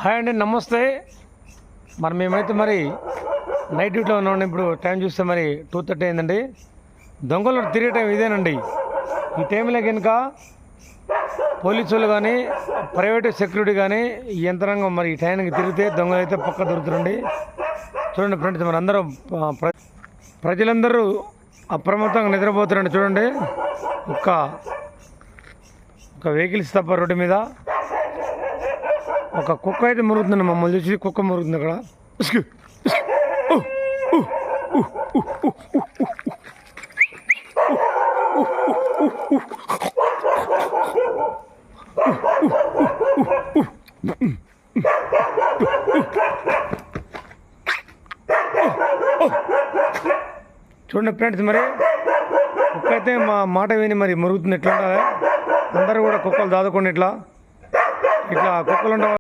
Hi అండి, నమస్తే. మేమైతే నైట్ డ్యూటీలో ఉన్నామండి. ఇప్పుడు టైం చూస్తే 2:30 అయిందండి. దొంగలు తిరిగే టైం ఇదేనండి. ఈ టైంలో కనుక పోలీసు వాళ్ళు కానీ ప్రైవేటు సెక్యూరిటీ కానీ ఈ యంత్రాంగం ఈ టైంకి తిరిగితే దొంగలు అయితే పక్క దొరుకుతారండి. చూడండి ఫ్రెండ్స్, అందరూ ప్రజలందరూ అప్రమత్తంగా నిద్రపోతారండి. చూడండి, ఒక వెహికల్స్ తప్ప రోడ్డు మీద ఒక కుక్క అయితే మురుగుతుందండి. మమ్మల్ని చూసి కుక్క మురుగుతుంది అక్కడ. చూడండి ఫ్రెండ్స్, కుక్క అయితే మా మాట విని మురుగుతుంది. ఎట్లా ఉండాలి? అందరూ కూడా కుక్కలు దాదుకోండి. ఇట్లా కుక్కలు ఉండవు.